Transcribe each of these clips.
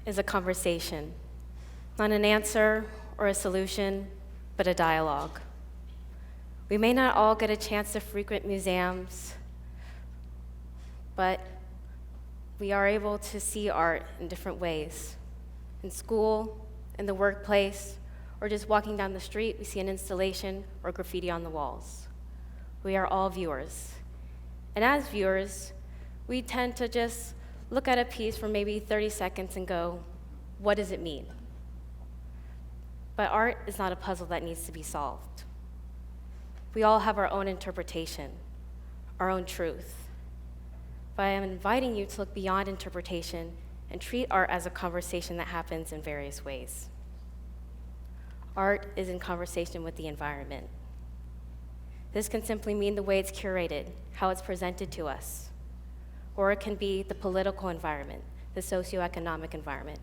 is a conversation, not an answer or a solution, but a dialogue. We may not all get a chance to frequent museums, but we are able to see art in different ways. In school, in the workplace, or just walking down the street, we see an installation or graffiti on the walls. We are all viewers. And as viewers, we tend to just look at a piece for maybe 30 seconds and go, what does it mean? But art is not a puzzle that needs to be solved. We all have our own interpretation, our own truth. But I am inviting you to look beyond interpretation and treat art as a conversation that happens in various ways. Art is in conversation with the environment. This can simply mean the way it's curated, how it's presented to us. Or it can be the political environment, the socioeconomic environment.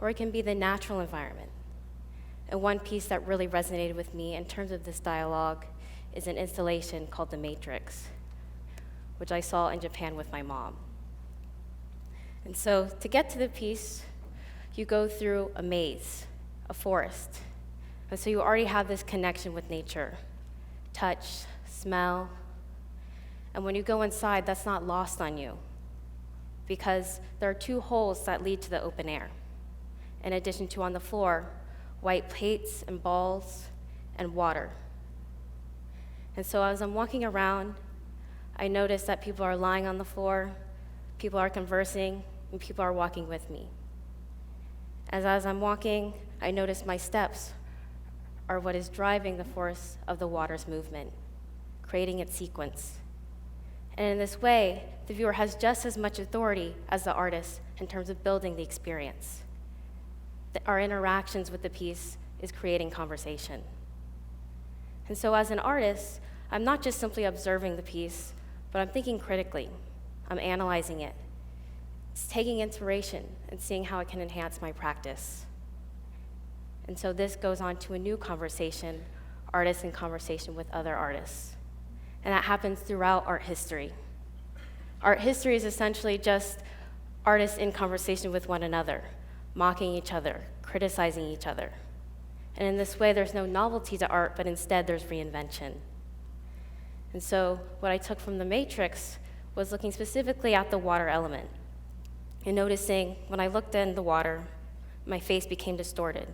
Or it can be the natural environment. And one piece that really resonated with me in terms of this dialogue is an installation called The Matrix, which I saw in Japan with my mom. And so to get to the piece, you go through a maze, a forest. And so you already have this connection with nature, touch, smell. And when you go inside, that's not lost on you because there are 2 holes that lead to the open air. In addition to on the floor, white plates and balls and water. And so as I'm walking around, I notice that people are lying on the floor, people are conversing, and people are walking with me. As I'm walking, I notice my steps are what is driving the force of the water's movement, creating its sequence. And in this way, the viewer has just as much authority as the artist in terms of building the experience. Our interactions with the piece is creating conversation. And so as an artist, I'm not just simply observing the piece, but I'm thinking critically. I'm analyzing it. It's taking inspiration and seeing how it can enhance my practice. And so this goes on to a new conversation, artists in conversation with other artists. And that happens throughout art history. Art history is essentially just artists in conversation with one another, mocking each other, criticizing each other. And in this way, there's no novelty to art, but instead there's reinvention. And so what I took from The Matrix was looking specifically at the water element and noticing when I looked in the water, my face became distorted.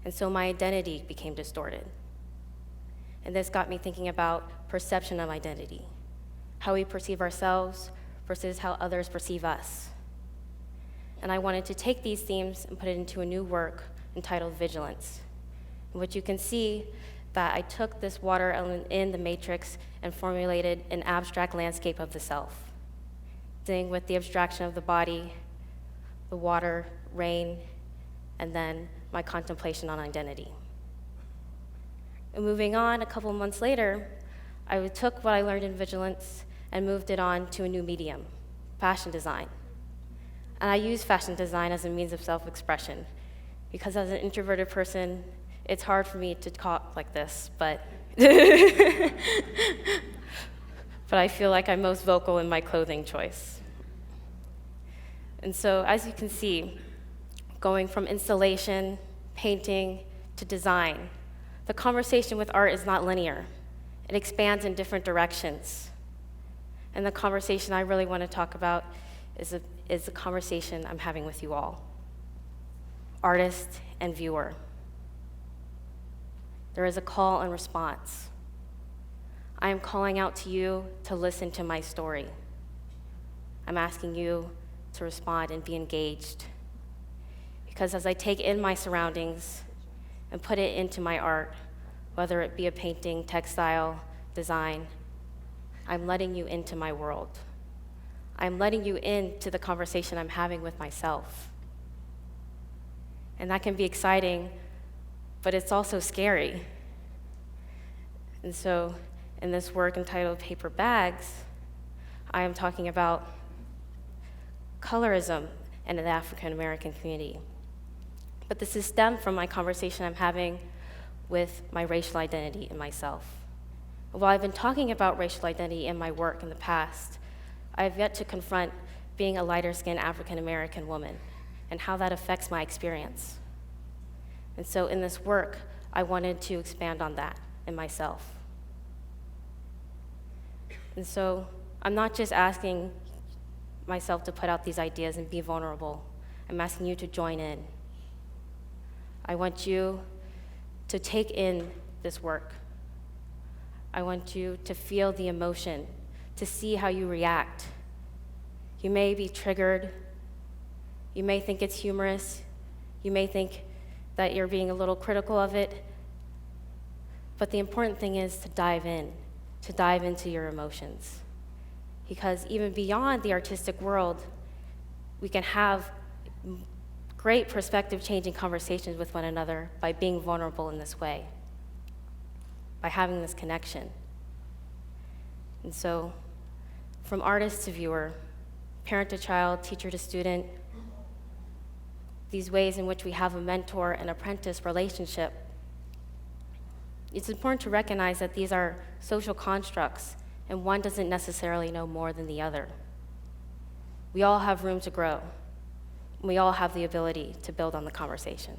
And so my identity became distorted. And this got me thinking about perception of identity, how we perceive ourselves versus how others perceive us. And I wanted to take these themes and put it into a new work entitled Vigilance, in which you can see that I took this water element in The Matrix and formulated an abstract landscape of the self, dealing with the abstraction of the body, the water, rain, and then my contemplation on identity. And moving on, a couple months later, I took what I learned in Vigilance and moved it on to a new medium, fashion design. And I use fashion design as a means of self-expression because as an introverted person, it's hard for me to talk like this, but but I feel like I'm most vocal in my clothing choice. And so as you can see, going from installation, painting, to design, the conversation with art is not linear. It expands in different directions. And the conversation I really want to talk about is the conversation I'm having with you all, artist and viewer. There is a call and response. I am calling out to you to listen to my story. I'm asking you to respond and be engaged. Because as I take in my surroundings and put it into my art, whether it be a painting, textile, design, I'm letting you into my world. I'm letting you into the conversation I'm having with myself. And that can be exciting, but it's also scary. And so in this work entitled Paper Bags, I am talking about colorism in the African American community. But this is stemmed from my conversation I'm having with my racial identity in myself. While I've been talking about racial identity in my work in the past, I have yet to confront being a lighter-skinned African American woman and how that affects my experience. And so in this work, I wanted to expand on that in myself. And so I'm not just asking myself to put out these ideas and be vulnerable. I'm asking you to join in. I want you to take in this work. I want you to feel the emotion, to see how you react. You may be triggered. You may think it's humorous. You may think that you're being a little critical of it. But the important thing is to dive into your emotions. Because even beyond the artistic world, we can have great perspective-changing conversations with one another by being vulnerable in this way, by having this connection. And so, from artist to viewer, parent to child, teacher to student, these ways in which we have a mentor and apprentice relationship, it's important to recognize that these are social constructs, and one doesn't necessarily know more than the other. We all have room to grow. We all have the ability to build on the conversation.